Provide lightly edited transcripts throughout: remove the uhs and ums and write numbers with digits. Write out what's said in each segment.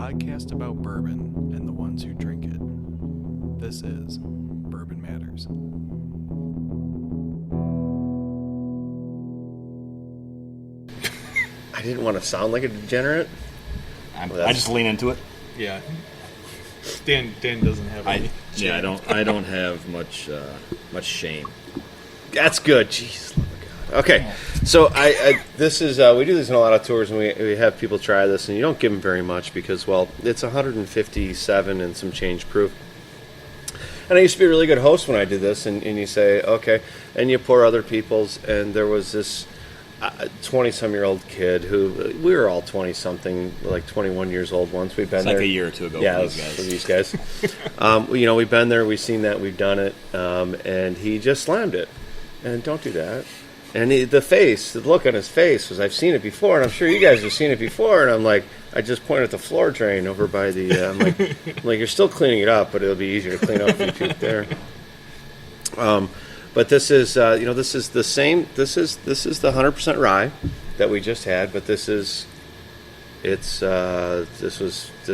podcast about bourbon and the ones who drink it. This is Bourbon Matters. I didn't want to sound like a degenerate. I just lean into it. Yeah. Dan doesn't have any. I don't have much shame. That's good. Jeez, oh my God. Okay, so this is we do this in a lot of tours, and we have people try this, and you don't give them very much because, well, it's 157 and some change proof. And I used to be a really good host when I did this, and you say, okay, and you pour other people's, and there was this 20-some-year-old kid who, we were all 20-something, like 21 years old once. We've been It's there. like a year or two ago For these guys. We've been there, we've seen that, we've done it, and he just slammed it. And don't do that. And the look on his face was, I've seen it before, and I'm sure you guys have seen it before, and I'm like, I just pointed at the floor drain over by the, I'm like, you're still cleaning it up, but it'll be easier to clean up if you puke there. But this is, this is the same. This is the 100% rye that we just had. But this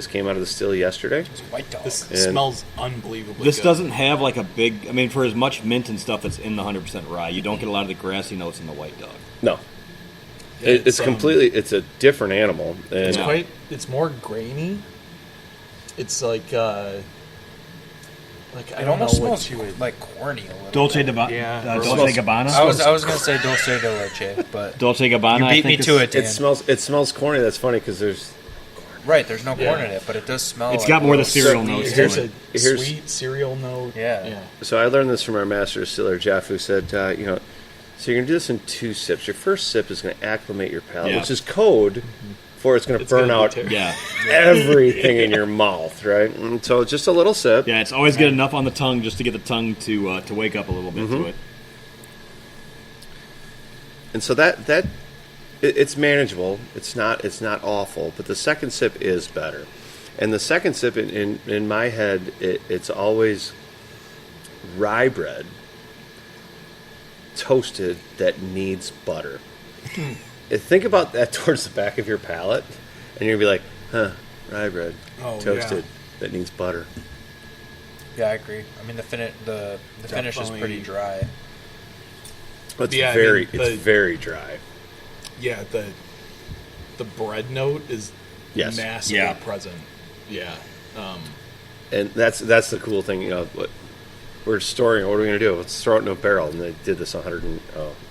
came out of the still yesterday. It's White Dog. This smells unbelievably This good. doesn't have like a big. I mean, for as much mint and stuff that's in the 100% rye, you don't get a lot of the grassy notes in the White Dog. No, Yeah, it's completely. It's a different animal. And It's more grainy. It's like I It don't almost know what smells you would. like corny a little. Dolce bit. Dolce Gabbana. I was gonna say Dulce de Leche, but Dolce Gabbana. you beat me to it. Dan. It smells corny. That's funny because there's. Right, there's no Yeah. corn in it, but it does smell. It's like got more of the little cereal sweet- notes to Here's it. a Here's- sweet cereal note. Yeah. So I learned this from our master distiller Jeff, who said, so you're gonna do this in 2 sips. Your first sip is gonna acclimate your palate, Yeah. which is code for it's gonna burn gonna be out terrible. Yeah, everything in your mouth, right? And so just a little sip. yeah. It's always good enough on the tongue just to get the tongue to wake up a little bit to it. And so it's manageable. It's not awful, but the second sip is better. And the second sip in my head, it's always rye bread toasted that needs butter. Think about that towards the back of your palate, and you'll be like, huh, rye bread toasted that needs butter. Yeah, I agree. I mean, the finish is pretty dry. It's Yeah, it's very dry. Yeah, the bread note is Yes. massively Yeah. present. Yeah. And that's the cool thing, what we're storing. What are we going to do? Let's throw it in a barrel. And they did this 100 and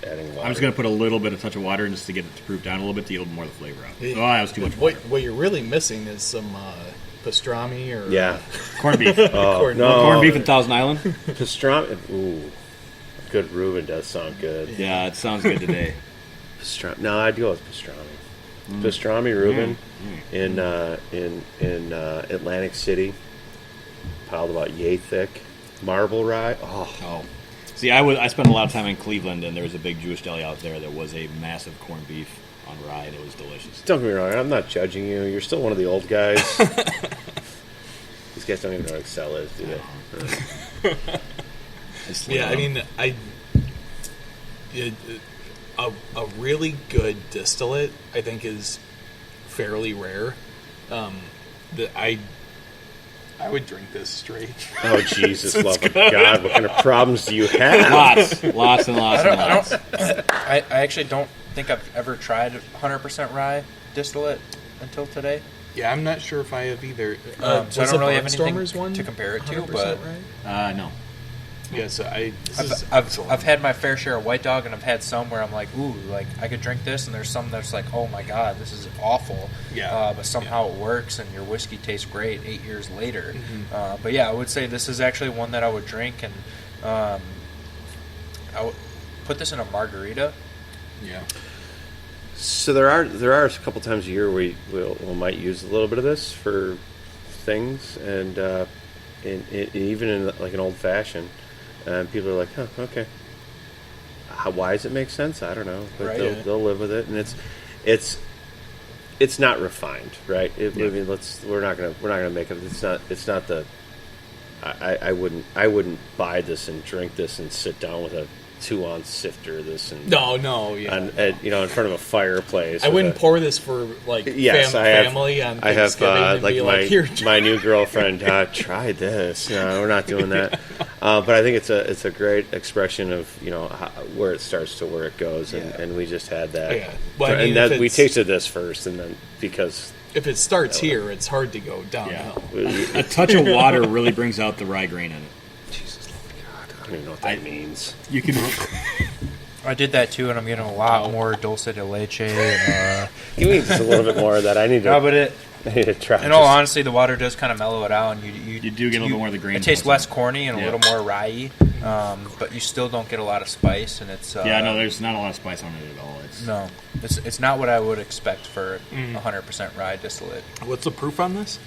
adding water. I'm just gonna put a little bit of touch of water in just to get it to proof down a little bit to yield more of the flavor out. Oh, that was too much. What you're really missing is some pastrami or Corned beef. Oh, no. Corned beef in Thousand Island. Pastrami. Ooh, good Reuben does sound good. Yeah, it sounds good today. Pastrami. No, I'd go with pastrami. Pastrami Reuben in Atlantic City, piled about yay thick. Marble rye. Oh, see, I spent a lot of time in Cleveland, and there was a big Jewish deli out there that was a massive corned beef on rye, and it was delicious. Don't get me wrong. I'm not judging you. You're still one of the old guys. These guys don't even know what Excel is, do they? Yeah, I mean, a really good distillate, I think, is fairly rare. I would drink this straight. Oh, Jesus, love of God. What kind of problems do you have? Lots and lots and lots. I actually don't think I've ever tried 100% rye distillate until today. Yeah, I'm not sure if I have either. So I don't really have anything Barnstormers one to compare it to, 100% but right? No. Yeah, so I've had my fair share of White Dog, and I've had some where I'm like, ooh, like I could drink this, and there's some that's like, oh my God, this is awful. Yeah. But somehow it works, and your whiskey tastes great 8 years later. But yeah, I would say this is actually one that I would drink, and I would put this in a margarita. Yeah. So there are a couple times a year we might use a little bit of this for things, and even in like an old fashioned. And people are like, huh, okay. Why does it make sense? I don't know, but Right. they'll live with it, and it's not refined, right? I mean, we're not gonna make it. It's not the. I wouldn't buy this and drink this and sit down with a 2-ounce sifter this and No, yeah. in front of a fireplace. I wouldn't pour this for family on I have Thanksgiving and be like, here. my new girlfriend tried this. No, we're not doing that. But I think it's a great expression of where it starts to where it goes, and we just had that. Yeah. Well, I mean, we tasted this first, and then because if it starts here, it's hard to go downhill. A touch of water really brings out the rye grain in it. Jesus God, I don't even know what that means. You can. I did that too, and I'm getting a lot more dulce de leche. Give me just a little bit more of that. I need to. No, but I need to try. in all honesty, the water does kind of mellow it out, and you do get a little more of the grain. It tastes less corny and a little more rye, but you still don't get a lot of spice, and it's there's not a lot of spice on it at all. It's not what I would expect for 100% rye distillate. What's the proof on this?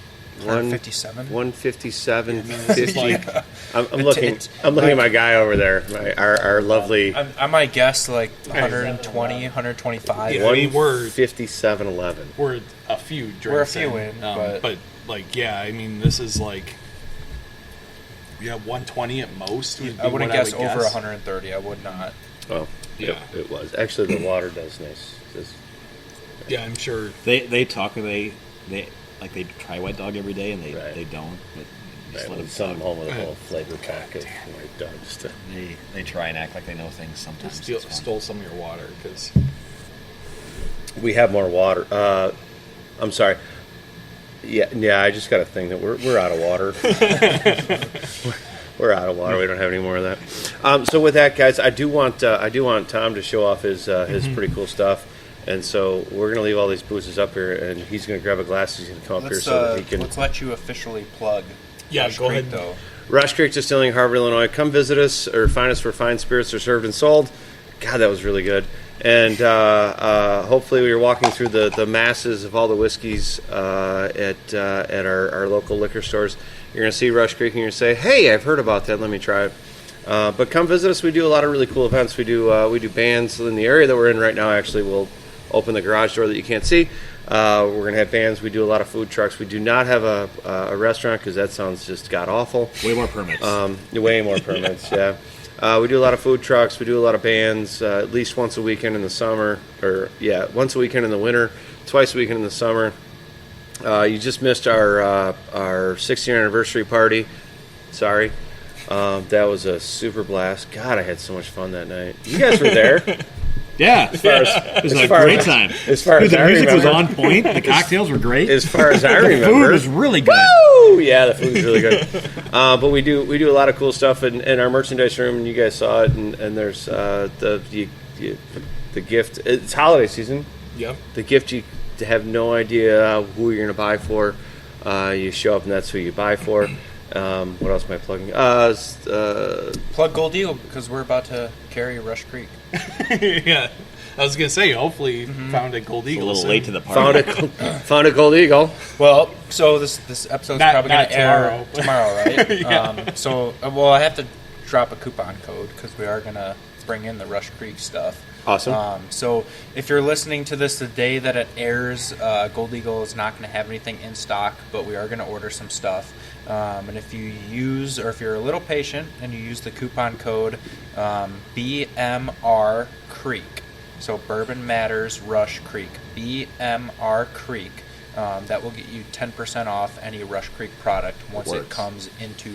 157. 157, 50. I'm looking at my guy over there, our lovely. I might guess like 120, 125. Yeah, I mean, we're 57.11. We're a few drinks. We're a few in, but I mean, this is like 120 at most. I wouldn't guess over 130. I would not. Well, yeah, it was actually the water does nice. Yeah, I'm sure they talk they try White Dog every day, and they don't. Just let them send them home with a whole flavor pack of White Dog. They try and act like they know things sometimes. Stole some of your water because we have more water. I'm sorry. Yeah. I just got a thing that we're out of water. We're out of water. We don't have any more of that. So with that, guys, I do want Tom to show off his pretty cool stuff. And so we're going to leave all these boozes up here, and he's going to grab a glass. He's going to come up here so that he can. Let's let you officially plug. Yeah, Rush go Creek, ahead. though. Rush Creek Distilling, Harvard, Illinois. Come visit us or find us where fine spirits are served and sold. God, that was really good. And hopefully we are walking through the masses of all the whiskeys at our local liquor stores. You're going to see Rush Creek, and you're going to say, hey, I've heard about that. Let me try it. But come visit us. We do a lot of really cool events. We do bands in the area that we're in right now. Actually, we'll open the garage door that you can't see. We're going to have bands. We do a lot of food trucks. We do not have a restaurant because that sounds just god-awful. Way more permits. Way more permits, yeah. We do a lot of food trucks. We do a lot of bands, at least once a weekend in the summer. Once a weekend in the winter, twice a weekend in the summer. You just missed our 6th-year anniversary party. Sorry. That was a super blast. God, I had so much fun that night. You guys were there. Yeah, it was a great time. As far as the I music remember, was on point. The cocktails were great. As far as I remember, the food was really good. Woo! Yeah, the food was really good. But we do a lot of cool stuff in our merchandise room, and you guys saw it. And there's the gift. It's holiday season. Yep. The gift you have no idea who you're going to buy for. You show up, and that's who you buy for. What else am I plugging? Plug Gold Eagle because we're about to carry Rush Creek. Yeah, I was gonna say. Hopefully, you found a Gold Eagle. A little soon. late to the party. Found a Gold Eagle. Well, so this episode's probably going to air tomorrow, right? Yeah. I have to drop a coupon code because we are going to bring in the Rush Creek stuff. Awesome. So if you're listening to this the day that it airs, Gold Eagle is not going to have anything in stock, but we are going to order some stuff. And if you're a little patient and you use the coupon code BMR Creek, so Bourbon Matters Rush Creek, BMR Creek, that will get you 10% off any Rush Creek product once it comes into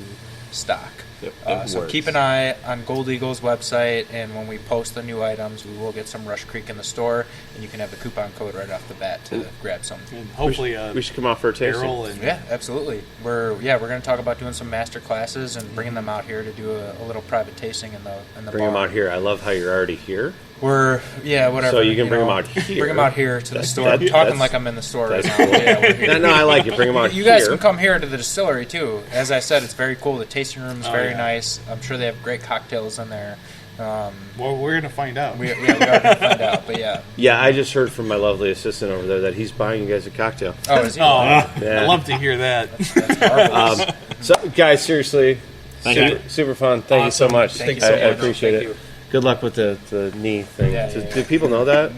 stock. Yep, So keep an eye on Gold Eagle's website, and when we post the new items, we will get some Rush Creek in the store, and you can have the coupon code right off the bat to grab some. And hopefully, we should come out for a tasting. Yeah, absolutely. We're going to talk about doing some master classes and bringing them out here to do a little private tasting in the Bring bar. them out here. I love how you're already here. Whatever. So you can bring them out here. Bring them out here to the store. I'm talking like I'm in the store right now. Cool. Yeah, we're here. No, I like it. Bring them out You here. guys can come here to the distillery too. As I said, it's very cool. The tasting room is very nice. I'm sure they have great cocktails in there. Well, we're gonna find out. We are going to find out. But yeah. Yeah, I just heard from my lovely assistant over there that he's buying you guys a cocktail. Oh, is he? Yeah. Yeah. I love to hear that. That's marvelous. So, guys, seriously, Thank you. super fun. Thank you so Awesome. much. Thank you so much. I appreciate Thank it. you. Good luck with the knee thing. Yeah, Do people know that?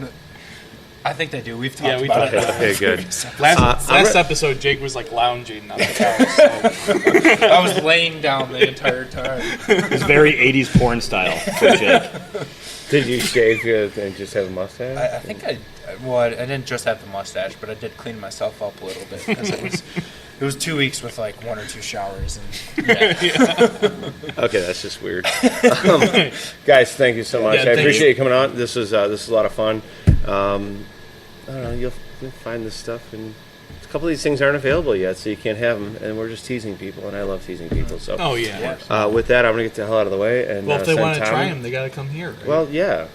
I think they do. We've talked Yeah, we about talked it. Okay, good. Last episode, Jake was like lounging on the couch. So. I was laying down the entire time. It's very 80s porn style for Jake. Did you shave and just have a mustache? I think I didn't just have the mustache, but I did clean myself up a little bit because it was 2 weeks with like 1 or 2 showers. And Okay, that's just weird. Guys, thank you so much. Yeah, I thank appreciate you. you coming on. This is a lot of fun. I don't know. You'll find this stuff, and a couple of these things aren't available yet, so you can't have them. And we're just teasing people, and I love teasing people. So, Oh yeah. with that, I'm gonna get the hell out of the way. And Well, if they send want to Tom. try them, they got to come here. Right? Well, yeah,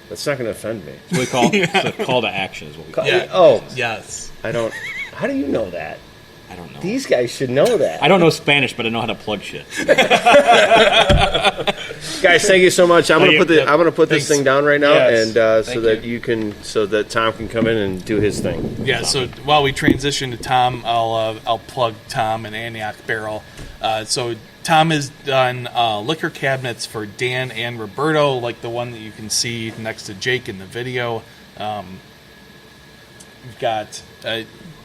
that's not gonna offend me. What we call it's a call to action is what we call it. Yeah. Oh, yes. I don't. How do you know that? I don't know. These guys should know that. I don't know Spanish, but I know how to plug shit. Guys, thank you so much. I'm gonna put this Thanks. thing down right now, Yes. and so Thank that you. so that Tom can come in and do his thing. Yeah. So while we transition to Tom, I'll plug Tom and Antioch Barrel. So Tom has done liquor cabinets for Dan and Roberto, like the one that you can see next to Jake in the video. You've got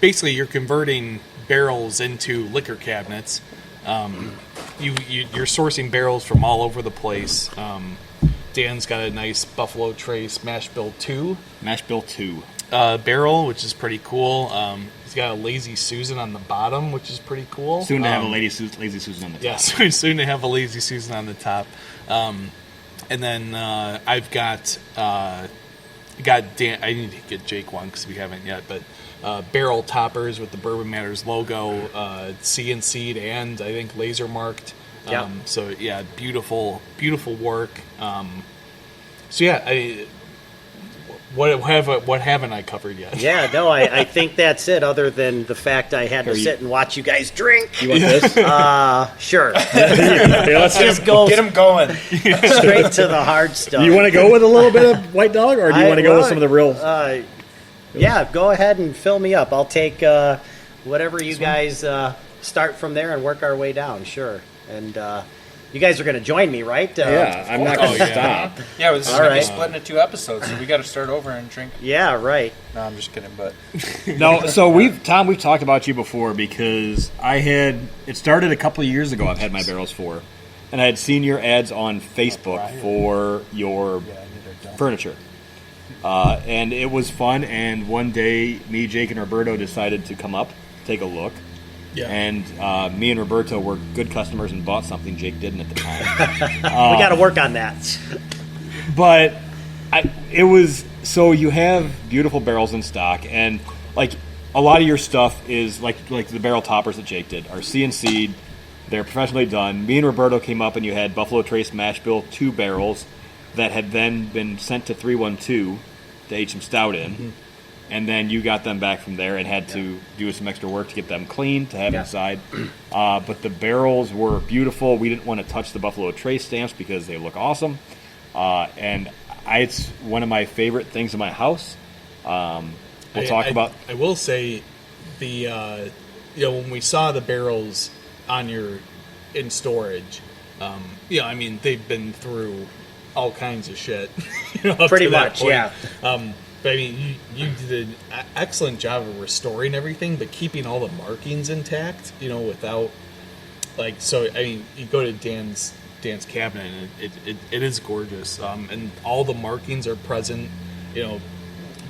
basically you're converting barrels into liquor cabinets. You're sourcing barrels from all over the place. Dan's got a nice Buffalo Trace Mash Bill 2 Mash Bill 2. barrel, which is pretty cool. He's got a Lazy Susan on the bottom, which is pretty cool. Soon to have a Lazy Susan on the top. Yeah, soon to have a Lazy Susan on the top. And then I've got Dan. I need to get Jake one because we haven't yet, but barrel toppers with the Bourbon Matters logo, CNC'd and I think laser marked. Yeah. So yeah, beautiful work. So yeah, what haven't I covered yet? Yeah, no, I think that's it, other than the fact I had to sit and watch you guys drink. You want this? Sure. Let's Just go Get them going. straight to the hard stuff. Do you want to go with a little bit of White Dog, or do you want to go with some of the real? Yeah, go ahead and fill me up. I'll take whatever you guys start from there and work our way down, sure. And you guys are going to join me, right? Yeah, I'm not going to yeah. stop. Yeah, this is All going to be right. split into 2 episodes, so we got to start over and drink. Yeah, right. No, I'm just kidding, but No, so we've talked about you before because it started a couple of years ago. I've had my barrels for, and I had seen your ads on Facebook for your furniture, and it was fun. And one day, me, Jake, and Roberto decided to come up, take a look. Yeah. And me and Roberto were good customers and bought something Jake didn't at the time. We got to work on that. But it was so you have beautiful barrels in stock, and like a lot of your stuff is like the barrel toppers that Jake did are CNC'd. They're professionally done. Me and Roberto came up, and you had Buffalo Trace Mash Bill 2 barrels that had then been sent to 312 to age some stout in. Mm-hmm. And then you got them back from there and had to do some extra work to get them clean to have inside. But the barrels were beautiful. We didn't want to touch the Buffalo Trace stamps because they look awesome. And it's one of my favorite things in my house. We'll talk about. I will say, when we saw the barrels in storage, I mean they've been through all kinds of shit. Up Pretty to that much, point. yeah. But I mean, you did an excellent job of restoring everything, but keeping all the markings intact. Without so. I mean, you go to Dan's cabinet, and it is gorgeous, and all the markings are present.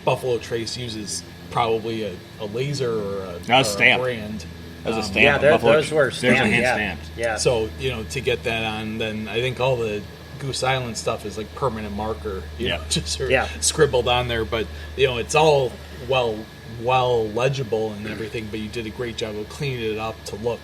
Buffalo Trace uses probably a laser or a stamp. brand. As a stamp, Yeah, Buffalo those were Those are stamped. hand Yeah. stamped. Yeah. So to get that on, then I think all the Goose Island stuff is like permanent marker, just sort of scribbled on there. But it's all well legible and everything. But you did a great job of cleaning it up to look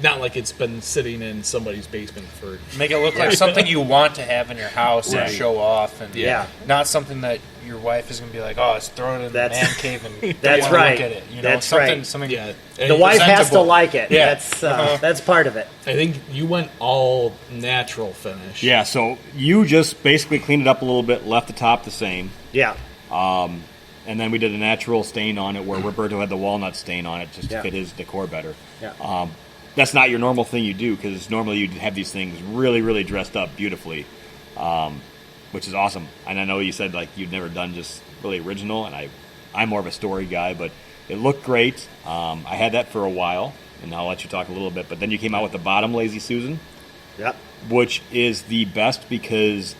not like it's been sitting in somebody's basement for. make it look like something you want to have in your house and show off, and Yeah. not something that your wife is going to be like, oh, let's throw it in the That's- man cave and That's don't wanna right. Look at it. That's something, right. Something, Yeah, The wife has to presentable. like it. Yeah. That's part of it. I think you went all natural finish. Yeah, so you just basically cleaned it up a little bit, left the top the same, Yeah. and then we did a natural stain on it where Roberto had the walnut stain on it just to Yeah. fit his decor better. Yeah. That's not your normal thing you do because normally you'd have these things really, really dressed up beautifully. But which is awesome. And I know you said like you'd never done just really original, and I'm more of a story guy, but it looked great. I had that for a while, and I'll let you talk a little bit. But then you came out with the bottom Lazy Susan, Yep. which is the best because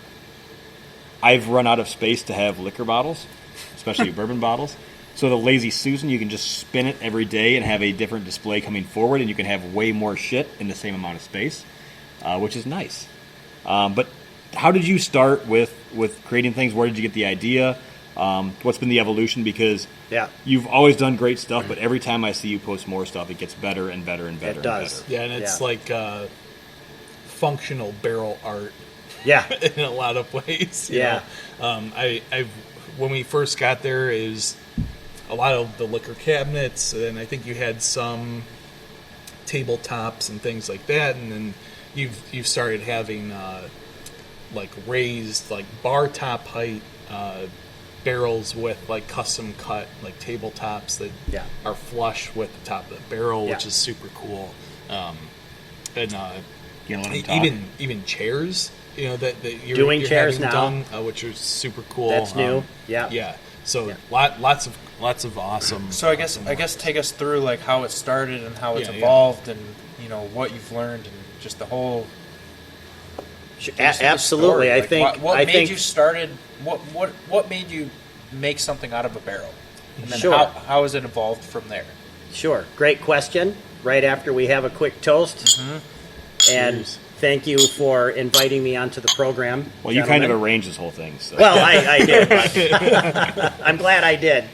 I've run out of space to have liquor bottles, especially bourbon bottles. So the Lazy Susan, you can just spin it every day and have a different display coming forward, and you can have way more shit in the same amount of space, which is nice. But how did you start with creating things? Where did you get the idea? What's been the evolution? Because Yeah. you've always done great stuff, but every time I see you post more stuff, it gets better and better and better. It does. And better. Yeah, and it's Yeah. like functional barrel art Yeah. in a lot of ways. you Yeah. know. When we first got there, it was a lot of the liquor cabinets, and I think you had some tabletops and things like that, and then you've started having like raised like bar top height barrels with like custom cut like tabletops that Yeah. are flush with the top of the barrel, which Yeah. is super cool. And You know, let 'em talk. even chairs, you know, that you're Doing you're chairs having now. done, which is super cool. That's new. Yeah. yeah. So Yeah. lots of awesome. So I guess take us through like how it started and how it's Yeah, yeah. evolved, and you know what you've learned, and just the whole. Absolutely. story. I Like, think. what I made think. you started. What made you make something out of a barrel, and then Sure. how has it evolved from there? Sure. Great question. Right after we have a quick toast. And Cheers. thank you for inviting me onto the program. Well, you kind of gentlemen. arranged this whole thing. So. Well, I did. But I'm glad I did.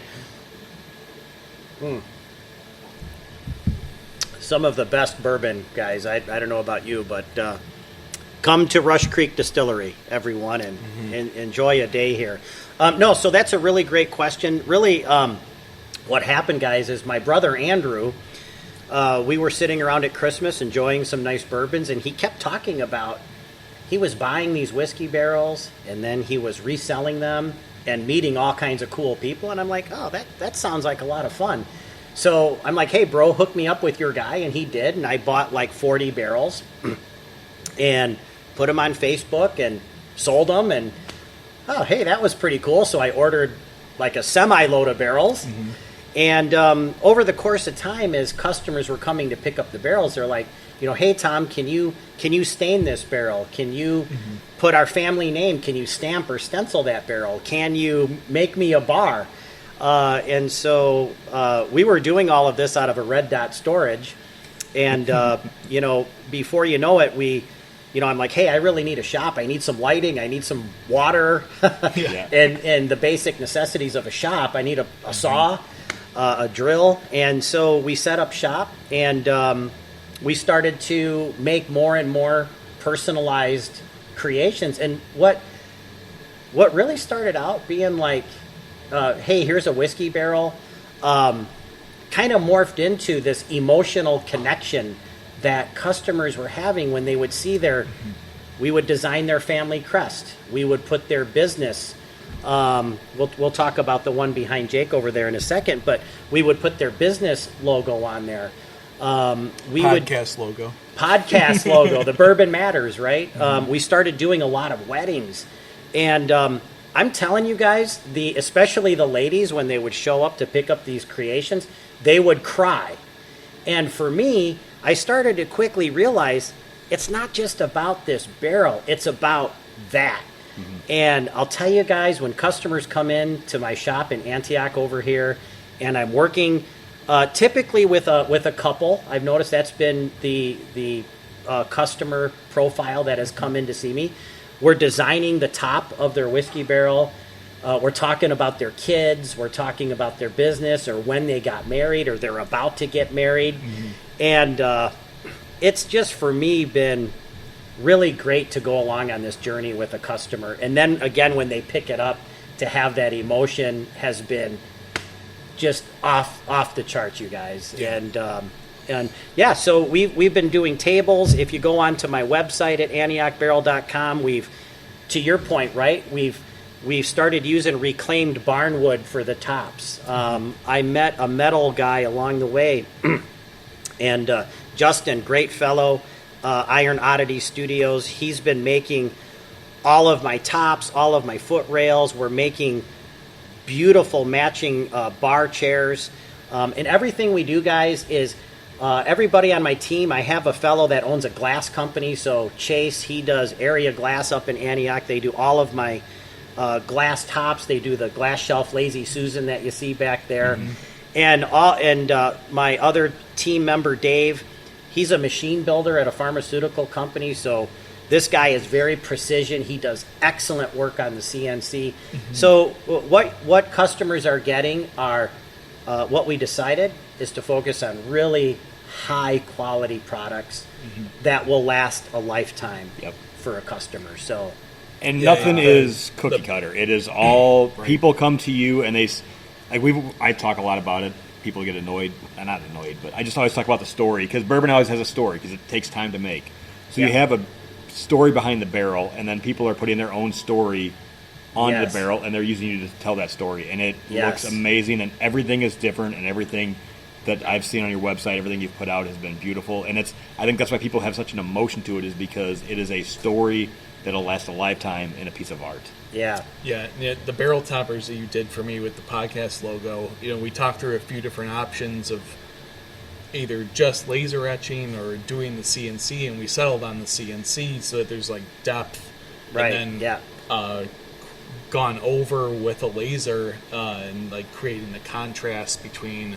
Some of the best bourbon, guys. I don't know about you, but come to Rush Creek Distillery, everyone, and enjoy a day here. No, so that's a really great question. Really, what happened, guys, is my brother Andrew, we were sitting around at Christmas enjoying some nice bourbons, and he kept talking about he was buying these whiskey barrels, and then he was reselling them and meeting all kinds of cool people. And I'm like, oh, that sounds like a lot of fun. So I'm like, hey, bro, hook me up with your guy. And he did. And I bought like 40 barrels and put them on Facebook and sold them. And, oh, hey, that was pretty cool. So I ordered like a semi-load of barrels. And over the course of time, as customers were coming to pick up the barrels, they're like, you know, hey, Tom, can you stain this barrel? Can you put our family name? Can you stamp or stencil that barrel? Can you make me a bar? And so we were doing all of this out of a Red Dot storage. And, you know, before you know it, I'm like, hey, I really need a shop. I need some lighting. I need some water and the basic necessities of a shop. I need a saw, a drill. And so we set up shop, and we started to make more and more personalized creations. And what really started out being like, hey, here's a whiskey barrel, kind of morphed into this emotional connection that customers were having when they would see we would design their family crest. We would put their business, we'll talk about the one behind Jake over there in a second, but we would put their business logo on there. Podcast logo. Podcast logo, the Bourbon Matters, right? We started doing a lot of weddings. And I'm telling you guys, especially the ladies, when they would show up to pick up these creations, they would cry. And for me, I started to quickly realize it's not just about this barrel, it's about that. And I'll tell you guys, when customers come in to my shop in Antioch over here, and I'm working typically with a couple, I've noticed that's been the customer profile that has come in to see me. We're designing the top of their whiskey barrel. We're talking about their kids. We're talking about their business, or when they got married, or they're about to get married. And it's just, for me, been really great to go along on this journey with a customer. And then, again, when they pick it up, to have that emotion has been just off the charts, you guys. Yeah. And yeah, so we've been doing tables. If you go onto my website at antiochbarrel.com, to your point, right, we've started using reclaimed barn wood for the tops. I met a metal guy along the way, and Justin, great fellow, Iron Oddity Studios. He's been making all of my tops, all of my foot rails. We're making beautiful matching bar chairs. And everything we do, guys, is everybody on my team. I have a fellow that owns a glass company. So Chase, he does Area Glass up in Antioch. They do all of my glass tops. They do the glass shelf Lazy Susan that you see back there. And my other team member, Dave, he's a machine builder at a pharmaceutical company. So this guy is very precision. He does excellent work on the CNC. So what customers are getting are what we decided is to focus on really high quality products that will last a lifetime for a customer. So, and nothing is cookie cutter. It is all people come to you and I talk a lot about it. People get annoyed, not annoyed, but I just always talk about the story because bourbon always has a story because it takes time to make. So you have a story behind the barrel, and then people are putting their own story on the barrel, and they're using you to tell that story, and it looks amazing, and everything is different, and everything that I've seen on your website, everything you've put out has been beautiful, and I think that's why people have such an emotion to it, is because it is a story that'll last a lifetime in a piece of art. Yeah, the barrel toppers that you did for me with the podcast logo, we talked through a few different options of either just laser etching or doing the CNC, and we settled on the CNC so that there's like depth, and then gone over with a laser and like creating the contrast between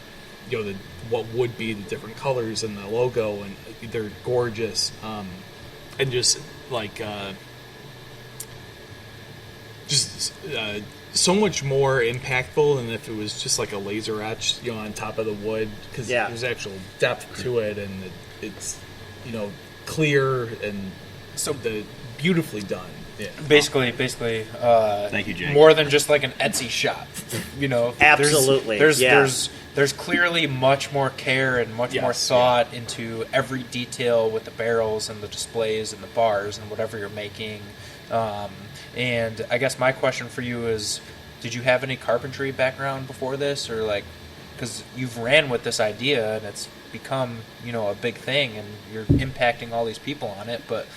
what would be the different colors in the logo, and they're gorgeous, and just like so much more impactful than if it was just like a laser etch, on top of the wood, because there's actual depth to it, and it's clear and beautifully done. Yeah. Basically, thank you, Jake. More than just like an Etsy shop, Absolutely. There's clearly much more care and much more thought into every detail with the barrels and the displays and the bars and whatever you're making. And I guess my question for you is, did you have any carpentry background before this, or because you've ran with this idea and it's become, a big thing and you're impacting all these people on it, but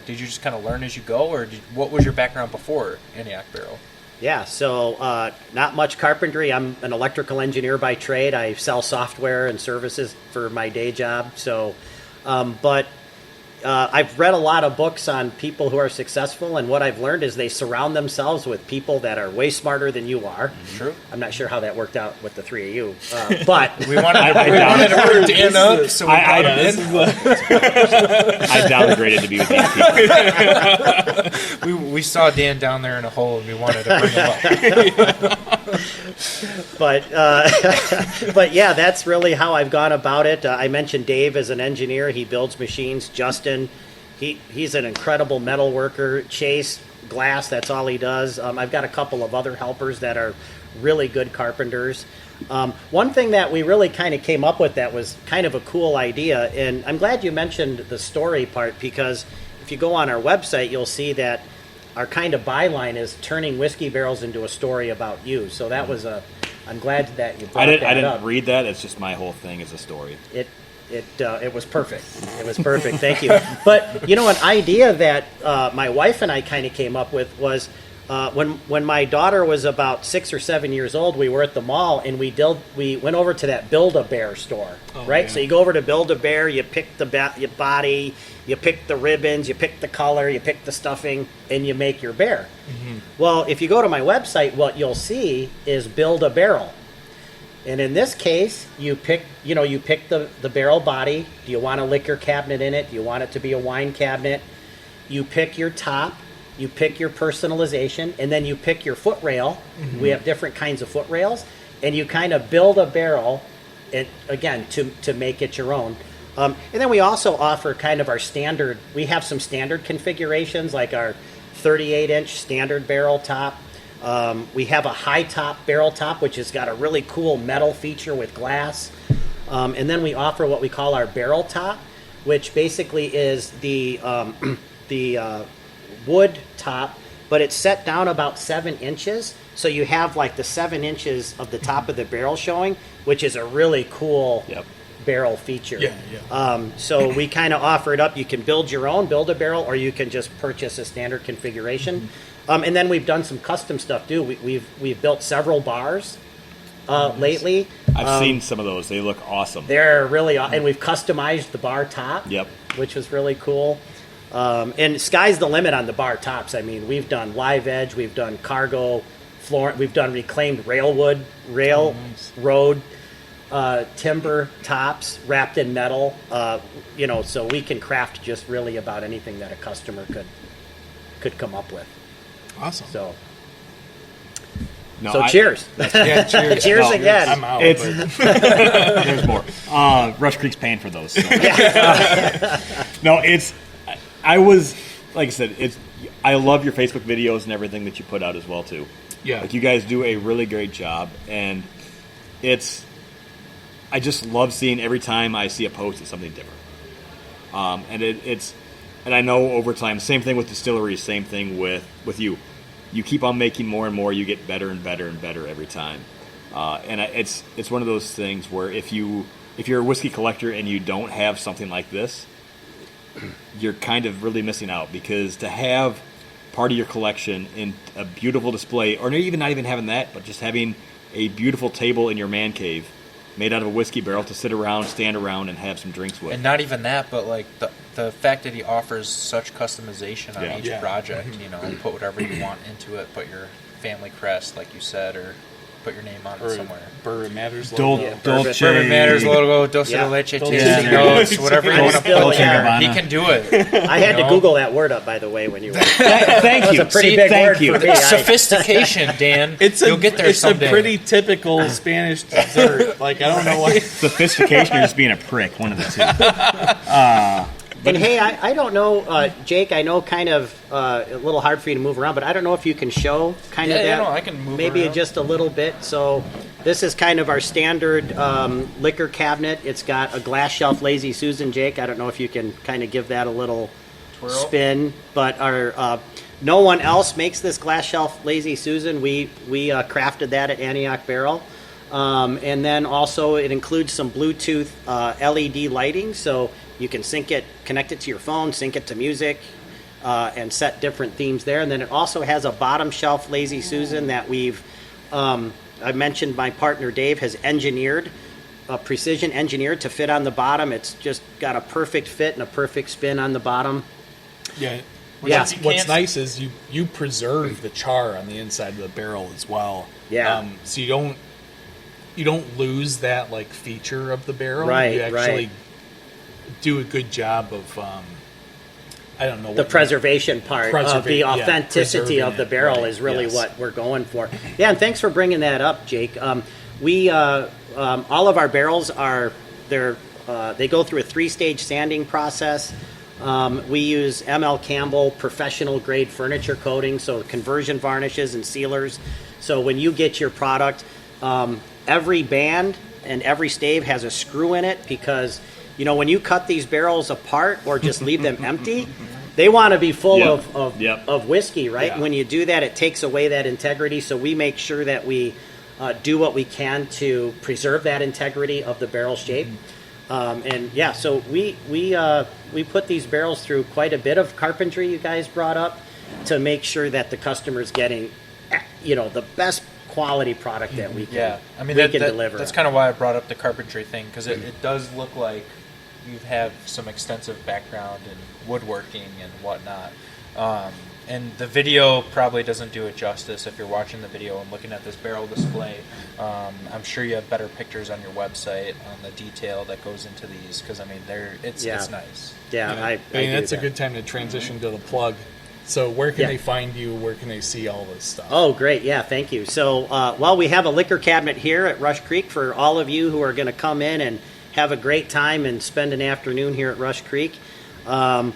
did you just kind of learn as you go, or what was your background before Antioch Barrel? Yeah, so not much carpentry. I'm an electrical engineer by trade. I sell software and services for my day job. So, but I've read a lot of books on people who are successful, and what I've learned is they surround themselves with people that are way smarter than you are. True. I'm not sure how that worked out with the three of you, but we wanted to work Dan up, so we brought him in. I downgraded to be with these people. we saw Dan down there in a hole, and we wanted to bring him up. But yeah, that's really how I've gone about it. I mentioned Dave as an engineer. He builds machines. Justin, he's an incredible metal worker. Chase, glass, that's all he does. I've got a couple of other helpers that are really good carpenters. One thing that we really kind of came up with that was kind of a cool idea, and I'm glad you mentioned the story part, because if you go on our website, you'll see that our kind of byline is turning whiskey barrels into a story about you. So that was I'm glad that you brought that up. I didn't read that. It's just my whole thing is a story. It was perfect. It was perfect. Thank you. But an idea that my wife and I kind of came up with was when my daughter was about 6 or 7 years old. We were at the mall, and we went over to that Build-A-Bear store, right? Yeah. So you go over to Build-A-Bear, you pick your body, you pick the ribbons, you pick the color, you pick the stuffing, and you make your bear. Mm-hmm. Well, if you go to my website, what you'll see is Build-A-Barrel. And in this case, you pick the barrel body. Do you want a liquor cabinet in it? Do you want it to be a wine cabinet? You pick your top, you pick your personalization, and then you pick your foot rail. Mm-hmm. We have different kinds of foot rails, and you kind of build a barrel, and again, to make it your own. And then we also offer kind of our standard. We have some standard configurations, like our 38-inch standard barrel top. We have a high top barrel top, which has got a really cool metal feature with glass. And then we offer what we call our barrel top, which basically is the wood top, but it's set down about 7 inches. So you have like the 7 inches of the top of the barrel showing, which is a really cool barrel feature. Yeah. So we kind of offer it up. You can build a barrel, or you can just purchase a standard configuration. And then we've done some custom stuff too. We've built several bars lately. I've seen some of those. They look awesome. They're really, and we've customized the bar top. Yep. Which was really cool. And sky's the limit on the bar tops. I mean, we've done live edge, we've done cargo floor, we've done reclaimed railroad timber tops wrapped in metal. So we can craft just really about anything that a customer could come up with. Awesome. So No, cheers. Yeah, cheers. Cheers No, again. I'm out. It's there's more. Rush Creek's paying for those. So. No, I was like I said. I love your Facebook videos and everything that you put out as well too. Yeah. Like you guys do a really great job, and I just love seeing every time I see a post, it's something different. And I know over time, same thing with distilleries, same thing with you. You keep on making more and more. You get better and better and better every time. It's one of those things where if you're a whiskey collector and you don't have something like this, you're kind of really missing out, because to have part of your collection in a beautiful display, or even not even having that, but just having a beautiful table in your man cave made out of a whiskey barrel to sit around, stand around, and have some drinks with. And not even that, but like the fact that he offers such customization on each project, put whatever you want into it, put your family crest, like you said, or put your name on it somewhere. Bourbon Matters logo. Bourbon Matters logo, Dulce de Leche tasting notes, whatever you want to put there. He can do it. I had to Google that word up, by the way, when you were. Thank you. That's a pretty big word for me. Sophistication, Dan. You'll get there someday. It's a pretty typical Spanish dessert. Like, I don't know why. Sophistication or just being a prick, one of the two. And hey, I don't know, Jake, I know kind of a little hard for you to move around, but I don't know if you can show kind of that. I can move maybe around. just a little bit. So this is kind of our standard liquor cabinet. It's got a glass shelf Lazy Susan, Jake. I don't know if you can kind of give that a little spin, but our no one else makes this glass shelf Lazy Susan. We crafted that at Antioch Barrel. And then also it includes some Bluetooth LED lighting, so you can connect it to your phone, sync it to music, and set different themes there. And then it also has a bottom shelf Lazy Susan that I mentioned my partner Dave has precision engineered to fit on the bottom. It's just got a perfect fit and a perfect spin on the bottom. Yeah. Yeah. What's nice is you preserve the char on the inside of the barrel as well. Yeah. So you don't lose that like feature of the barrel. Right, You actually right. do a good job of I don't know The what preservation part of the authenticity of the barrel is really what we're going for. Yeah, and thanks for bringing that up, Jake. We all of our barrels they go through a 3-stage sanding process. We use ML Campbell professional grade furniture coating, so conversion varnishes and sealers. So when you get your product, every band and every stave has a screw in it, because when you cut these barrels apart or just leave them empty, they want to be full of whiskey, right? Yeah. When you do that, it takes away that integrity. So we make sure that we do what we can to preserve that integrity of the barrel shape. So we put these barrels through quite a bit of carpentry, you guys brought up, to make sure that the customer's getting the best quality product that we can, deliver. That's kind of why I brought up the carpentry thing, because it does look like you have some extensive background in woodworking and whatnot. And the video probably doesn't do it justice if you're watching the video and looking at this barrel display. I'm sure you have better pictures on your website on the detail that goes into these, because it's nice. Yeah, I mean do that's that. a good time to transition to the plug. So where can they find you? Where can they see all this stuff? Oh, great. Yeah, thank you. So, we have a liquor cabinet here at Rush Creek for all of you who are going to come in and have a great time and spend an afternoon here at Rush Creek. I'm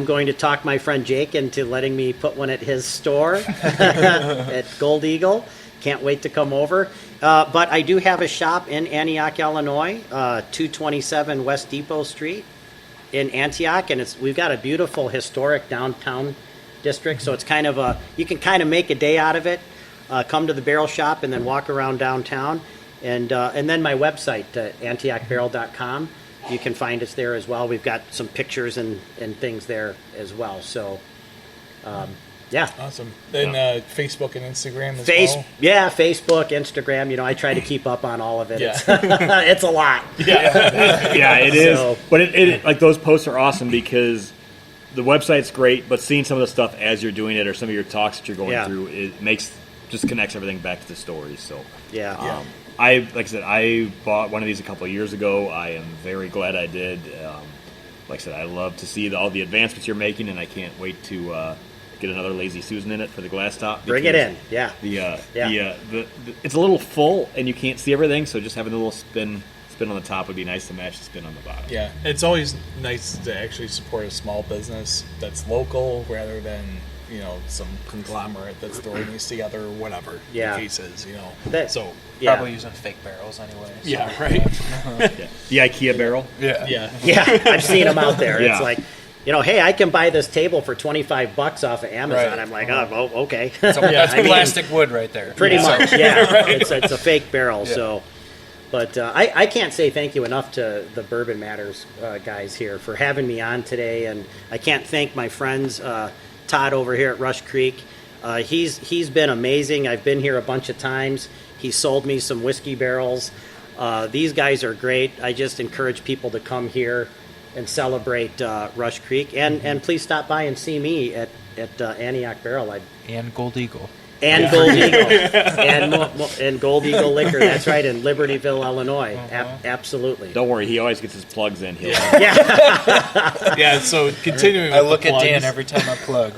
going to talk my friend Jake into letting me put one at his store at Gold Eagle. Can't wait to come over. But I do have a shop in Antioch, Illinois, 227 West Depot Street in Antioch, and we've got a beautiful historic downtown district, so it's kind of you can kind of make a day out of it. Come to the barrel shop and then walk around downtown. And then my website, AntiochBarrel.com. You can find us there as well. We've got some pictures and things there as well. So, yeah. Awesome. Then Facebook and Instagram as well? Yeah, Facebook, Instagram. You know, I try to keep up on all of it. Yeah. It's a lot. Yeah, it is. So- But it like those posts are awesome because the website's great, but seeing some of the stuff as you're doing it or some of your talks that you're going through, it just connects everything back to the story. So Yeah. like I said, I bought one of these a couple of years ago. I am very glad I did. Like I said, I love to see all the advancements you're making, and I can't wait to get another Lazy Susan in it for the glass top. Bring it in. Yeah. The it's a little full, and you can't see everything, so just having a little spin on the top would be nice to match the spin on the bottom. Yeah, it's always nice to actually support a small business that's local rather than, you know, some conglomerate that's throwing these together or whatever Yeah. the case is, you know. That- Yeah, Probably using fake barrels anyway. So. yeah, right. Yeah. The IKEA barrel. Yeah. Yeah. Yeah, I've seen them out there. Yeah. It's like, you know, hey, I can buy this table for $25 off of Amazon. Right. I'm like, oh, okay. So that's I mean, plastic wood right there. Pretty So- much, yeah. It's a fake barrel. Yeah. So, but I can't say thank you enough to the Bourbon Matters guys here for having me on today, and I can't thank my friends Todd over here at Rush Creek. He's been amazing. I've been here a bunch of times. He sold me some whiskey barrels. These guys are great. I just encourage people to come here and celebrate Rush Creek, and please stop by and see me at Antioch Barrel. And Gold Eagle. And Gold Eagle, and Gold Eagle Liquor. That's right, in Libertyville, Illinois. Absolutely. Don't worry, he always gets his plugs in. He'll Yeah, so continuing I with look the at plugs. Dan every time I plug.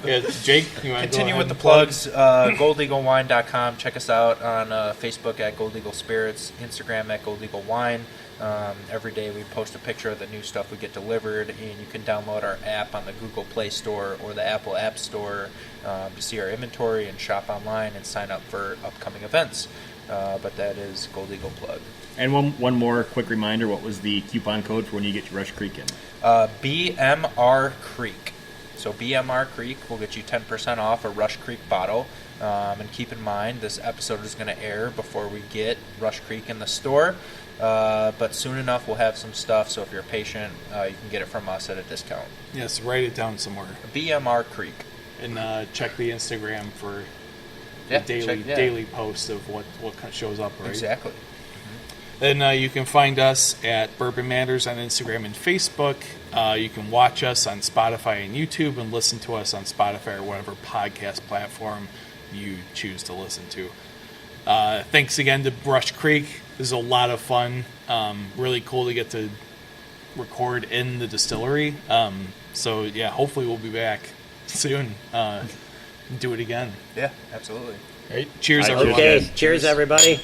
Yeah, Jake, you want to Continue with the plugs. GoldEagleWine.com. Check us out on Facebook at Gold Eagle Spirits, Instagram at Gold Eagle Wine. Every day we post a picture of the new stuff we get delivered, and you can download our app on the Google Play Store or the Apple App Store to see our inventory and shop online and sign up for upcoming events. But that is Gold Eagle plug. And one more quick reminder, what was the coupon code for when you get your Rush Creek in? BMR Creek. So BMR Creek will get you 10% off a Rush Creek bottle. And keep in mind, this episode is going to air before we get Rush Creek in the store. But soon enough, we'll have some stuff. So if you're patient, you can get it from us at a discount. Yes, write it down somewhere. BMR Creek. And check the Instagram for Yeah, the check- daily posts of what shows up, right? Exactly. Then you can find us at Bourbon Matters on Instagram and Facebook. You can watch us on Spotify and YouTube and listen to us on Spotify or whatever podcast platform you choose to listen to. Thanks again to Rush Creek. This is a lot of fun. Really cool to get to record in the distillery. So, yeah, hopefully we'll be back soon. Do it again. Yeah, absolutely. Right? Cheers, All right, everyone. Okay, cheers, everybody.